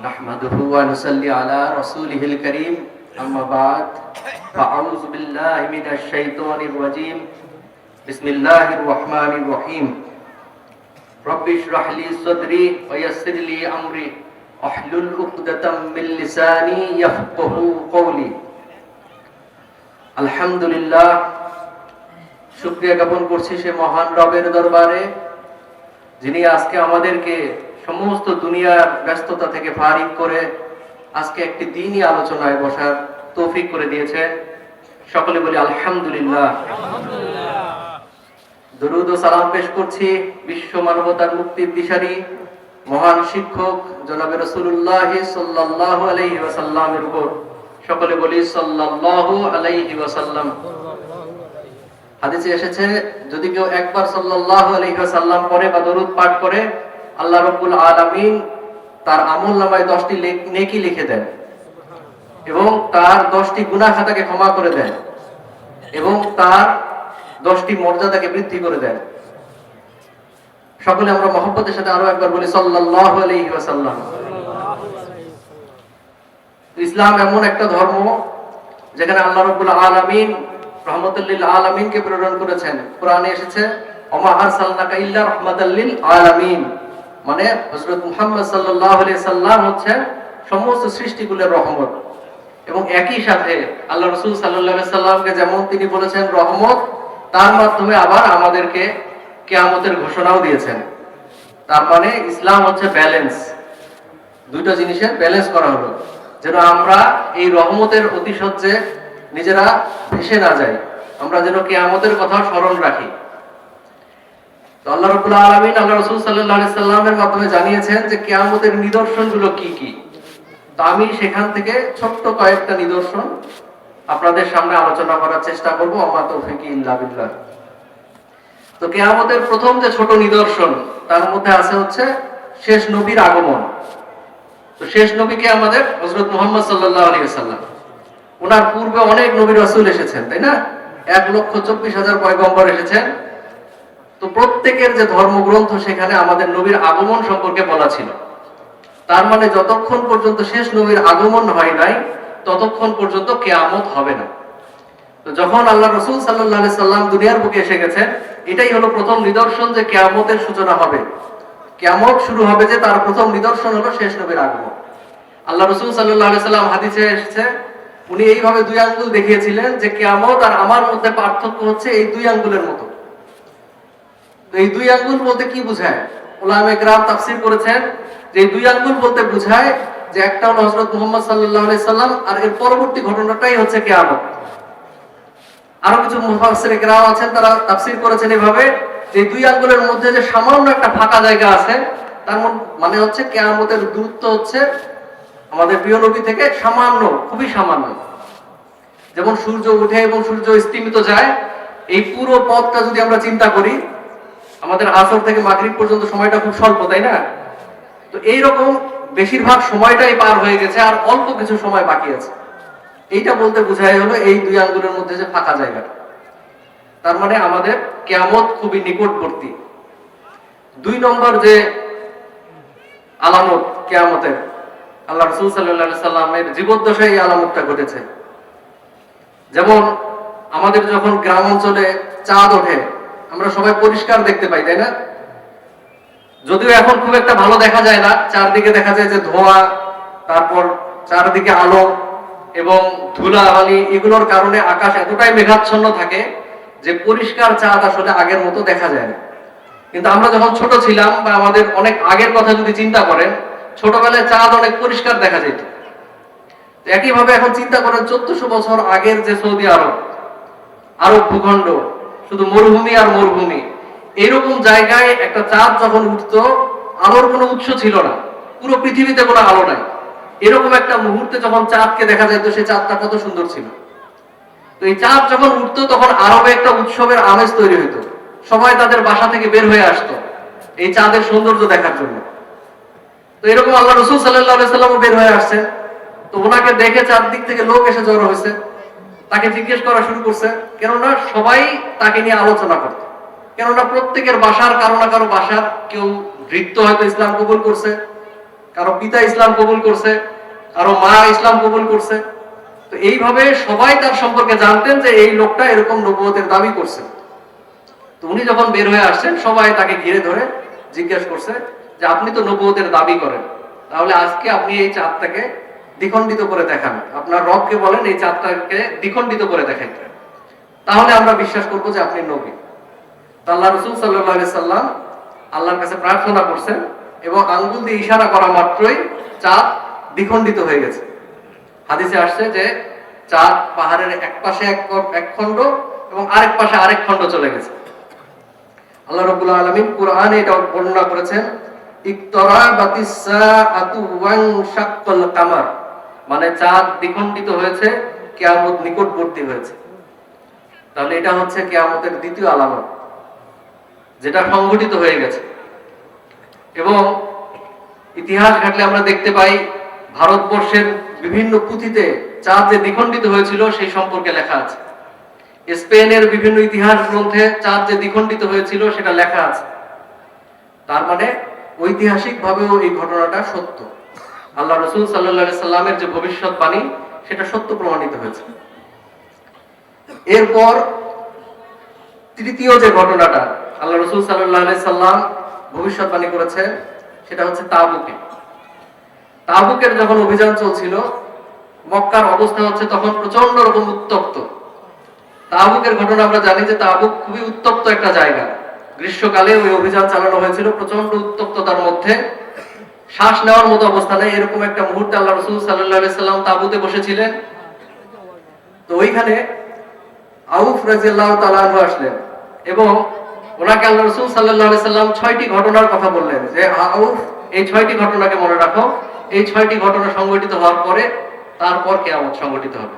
نحمده ونصلي على رسوله الكريم أما بعد فأعوذ بالله من الشيطان الرجيم بسم الله الرحمن الرحيم رب اشرح لي صدري ويسر لي أمري واحلل عقدة من لساني يفقهوا قولي আলহামদুলিল্লাহ শুকরিয়া জ্ঞাপন করছি সে মহান রবের দরবারে যিনি আজকে আমাদেরকে সমস্ত দুনিয়ার ব্যস্ততা থেকে ফারিগ করে আজকে একটি দ্বীনি আলোচনায় বসার তৌফিক করে দিয়েছে। সকলে বলি আলহামদুলিল্লাহ। দরুদ ও সালাম পেশ করছি বিশ্ব মানবতার মুক্তির দিশারি মহান শিক্ষক জনাবে রাসূলুল্লাহ সাল্লাল্লাহু আলাইহি ওয়াসাল্লামের উপর। সকলে বলি সাল্লাল্লাহু আলাইহি ওয়াসাল্লাম। হাদিসে এসেছে যদি কেউ একবার সাল্লাল্লাহু আলাইহি ওয়াসাল্লাম পড়ে বা দরুদ পাঠ করে আল্লাহ রাব্বুল আলামিন তার আমলনামায় 10টি নেকি লিখে দেন এবং তার 10টি গুনাহ খাতাকে ক্ষমা করে দেন এবং তার 10টি মর্যাদাকে বৃদ্ধি করে দেন। সকলে আমরা মহব্বতের সাথে আরো একবার বলি সাল্লাল্লাহু আলাইহি ওয়াসাল্লাম। ইসলাম এমন একটা ধর্ম যেখানে আল্লাহ রাব্বুল আলামিন রহমাতুল লিল আলামিনকে প্রেরণ করেছেন। কোরআনে এসেছে ওমা আরসালনাকা ইল্লা রাহমাতাল লিল আলামিন, মানে হযরত মুহাম্মদ সাল্লাল্লাহু আলাইহি সাল্লাম হচ্ছে সমস্ত সৃষ্টিকুলের রহমত। এবং একই সাথে আল্লাহ রাসূল সাল্লাল্লাহু আলাইহি সাল্লামকে যেমন তিনি বলেছেন রহমত, তার মাধ্যমে আবার আমাদেরকে কিয়ামতের ঘোষণাও দিয়েছেন। তার মানে ইসলাম হচ্ছে ব্যালেন্স, দুইটা জিনিসের ব্যালেন্স করা হলো যেন আমরা এই রহমতের অতিশয্যে নিজেরা ভেসে না যাই, আমরা যেন কিয়ামতের কথা স্মরণ রাখি। তো আল্লাহ রাব্বুল আলামিন আল্লাহ রাসূল সাল্লাল্লাহু আলাইহি সাল্লামের মাধ্যমে জানিয়েছেন যে কিয়ামতের নিদর্শনগুলো কি কি। তো আমি সেখান থেকে ছোট্ট কয়েকটা নিদর্শন আপনাদের সামনে আলোচনা করার চেষ্টা করব। আমা তৌফিক ইল্লা বিল্লাহ। তো কিয়ামতের প্রথম যে ছোট নিদর্শন তার মধ্যে আছে হচ্ছে শেষ নবীর আগমন। তো শেষ নবীকে আমাদের হযরত মুহাম্মদ সাল্লাল্লাহু আলাইহি ওয়াসাল্লাম, ওনার পূর্বে অনেক নবী রাসূল এসেছেন, তাই না? 1,24,000 পয়গম্বর এসেছেন। তো প্রত্যেকের যে ধর্মগ্রন্থ সেখানে আমাদের নবীর আগমন সম্পর্কে বলা ছিল। তার মানে যতক্ষণ পর্যন্ত শেষ নবীর আগমন হয় নাই ততক্ষণ পর্যন্ত কিয়ামত হবে না। তো যখন আল্লাহ রাসূল সাল্লাল্লাহু আলাইহি সাল্লাম দুনিয়ার বুকে এসে গেছেন, এটাই হলো প্রথম নিদর্শন যে কিয়ামতের সূচনা হবে। কিয়ামত শুরু হবে যে তার প্রথম নিদর্শন হলো শেষ নবীর আগমন। আল্লাহ রাসূল সাল্লাল্লাহু আলাইহি সাল্লাম হাদিসে এসেছে উনি এইভাবে দুই আঙ্গুল দেখিয়েছিলেন যে কিয়ামত আর আমার মধ্যে পার্থক্য হচ্ছে এই দুই আঙ্গুলের মতো। তো এই দুই আঙ্গুল বলতে কি বোঝায়? উলামায়ে কেরাম তাফসীর করেছেন যে এই দুই আঙ্গুল বলতে বোঝায় যে একটা হলো হযরত মুহাম্মদ সাল্লাল্লাহু আলাইহি সাল্লাম আর এর পরবর্তী ঘটনাটাই হচ্ছে কিয়ামত। আরো কিছু মুফাসসির কেরাম আছেন তারা তাফসীর করেছেন এভাবে যে দুই আঙ্গুলের মধ্যে যে সামান্য একটা ফাঁকা জায়গা আছে তার মানে হচ্ছে কিয়ামতের দূরত্ব হচ্ছে আমাদের প্রিয় নবী থেকে সামান্য, খুবই সামান্য। যেমন সূর্য ওঠে এবং সূর্য স্তিমিত যায়, এই পুরো পথটা যদি আমরা চিন্তা করি আমাদের আসর থেকে মাগরিব পর্যন্ত সময়টা খুব স্বল্প, তাই না? তো এইরকম বেশিরভাগ সময়টাই পার হয়ে গেছে আর অল্প কিছু সময় বাকি আছে। এইটা বলতে বোঝায় হলো এই দুই আঙ্গুলের মধ্যে যে ফাঁকা জায়গাটা। তার মানে আমাদের কিয়ামত খুবই নিকটবর্তী। 2 নম্বর যে আলামত কিয়ামতের, আল্লাহ রাসূল সাল্লাল্লাহু আলাইহি সাল্লামের জীবদ্দশায় এই আলামতটা ঘটেছে। যেমন আমাদের যখন গ্রাম অঞ্চলে চাঁদ ওঠে আমরা সবাই পরিষ্কার দেখতে পাই, তাই না? যদিও এখন খুব একটা ভালো দেখা যায় না, চারদিকে দেখা যায় যে ধোঁয়া, তারপর চারদিকে আলো এবং ধুলাবালি, এগুলোর কারণে আকাশ এতটাই মেঘাচ্ছন্ন থাকে যে পরিষ্কার চাঁদ আসলে আগের মতো দেখা যায় না। কিন্তু আমরা যখন ছোট ছিলাম বা আমাদের অনেক আগের কথা যদি চিন্তা করেন, ছোটবেলায় চাঁদ অনেক পরিষ্কার দেখা যেত। একইভাবে এখন চিন্তা করেন 1400 বছর আগের যে সৌদি আরব ভূখণ্ড, শুধু মরুভূমি আর মরুভূমি, এরকম জায়গায় একটা চাঁদ যখন উঠতো আলোর কোনো উৎস ছিল না, পুরো পৃথিবীতে কোনো আলো নাই। এরকম একটা মুহূর্তে যখন চাঁদকে দেখা যেত সেই চাঁদটা কত সুন্দর ছিল। তো এই চাঁদ যখন উঠতো তখন আরবে একটা উৎসবের আমেজ তৈরি হইতো, সবাই তাদের বাসা থেকে বের হয়ে আসতো এই চাঁদের সৌন্দর্য দেখার জন্য। তো এরকম আল্লাহ রাসূল সাল্লাল্লাহু আলাইহি সাল্লামও বের হয়ে আসছেন। তো ওনাকে দেখে চারদিক থেকে লোক এসে জড়ো হয়েছে, তাকে জিজ্ঞেস করা শুরু করছে, কেননা সবাই তাকে নিয়ে আলোচনা করত। কেননা প্রত্যেকের বাসার কারো না কারো বাসার কেউ নৃত্য হয়তো ইসলাম কবুল করছে, কারো পিতা ইসলাম কবুল করছে, কারো মা ইসলাম কবুল করছে। তো এইভাবে সবাই তার সম্পর্কে জানতেন যে এই লোকটা এরকম নবুয়তের দাবি করছে। তো উনি যখন বের হয়ে আসছেন, সবাই তাকে ঘিরে ধরে জিজ্ঞেস করছে যে আপনি তো নবুয়তের দাবি করেন, তাহলে আজকে আপনি এই চাঁদটাকে দ্বিখণ্ডিত করে দেখান, আপনার রবকে বলেন এই চাঁদটাকে দ্বিখণ্ডিত করে দেখাইতে, তাহলে আমরা বিশ্বাস করবো যে আপনি নবী। তো আল্লাহ রাসূল সাল্লাল্লাহু আলাইহি সাল্লাম আল্লাহর কাছে প্রার্থনা করছেন এবং আঙ্গুল দিয়ে ইশারা করা মাত্রই চাঁদ দ্বিখণ্ডিত হয়ে গেছে। হাদিসে আসছে যে চাঁদ পাহাড়ের এক পাশে এক খণ্ড এবং আরেক পাশে আরেক খণ্ড চলে গেছে। আল্লাহ রাব্বুল আলামিন কুরআনে এটা বর্ণনা করেছেন, ইকতারাবাতিস সাআতু ওয়ান শাক্কাল কামার, মানে চাঁদ দ্বিখণ্ডিত হয়েছে, কিয়ামত নিকটবর্তী হয়েছে। তাহলে এটা হচ্ছে কিয়ামতের দ্বিতীয় আলামত, যেটা সংঘটিত হয়ে গেছে। এবং ইতিহাস ঘাটলে আমরা দেখতে পাই ভারতবর্ষের বিভিন্ন পুঁথিতে চাঁদ যে দ্বিখণ্ডিত হয়েছিল সেই সম্পর্কে লেখা আছে। স্পেনের বিভিন্ন ইতিহাস গ্রন্থে চাঁদ যে দ্বিখণ্ডিত হয়েছিল সেটা লেখা আছে। তার মানে ঐতিহাসিক ভাবেও এই ঘটনাটা সত্য। আল্লাহ রাসূল সাল্লাল্লাহু আলাইহি সাল্লামের যে ভবিষ্যৎবাণী সেটা সত্য প্রমাণিত হয়েছে। এরপর তৃতীয় যে ঘটনাটা আল্লাহ রাসূল সাল্লাল্লাহু আলাইহি সাল্লাম ভবিষ্যৎবাণী করেছে সেটা হচ্ছে তাবুকে। তাবুকের যখন অভিযান চলছিল, মক্কার অবস্থা হচ্ছে তখন প্রচন্ড রকম উত্তপ্ত। তাবুকের ঘটনা আমরা জানি যে তাবুক খুবই উত্তপ্ত একটা জায়গা। গ্রীষ্মকালে ওই অভিযান চালানো হয়েছিল প্রচন্ড উত্তপ্ততার মধ্যে, শ্বাস নেওয়ার মতো অবস্থা নেই, এরকম একটা মুহূর্তে আল্লাহ রাসূল সাল্লাল্লাহু আলাইহি সাল্লাম তাবুতে বসেছিলেন। তো ওইখানে আউফ রাদিয়াল্লাহু তাআলা আনহু আসলেন এবং ওনাকে আল্লাহ রাসূল সাল্লাল্লাহু আলাইহি সাল্লাম 6টি ঘটনার কথা বললেন যে আউফ এই 6টি ঘটনাকে মনে রাখো, এই 6টি ঘটনা সংঘটিত হওয়ার পরে তারপর কিয়ামত সংঘটিত হবে।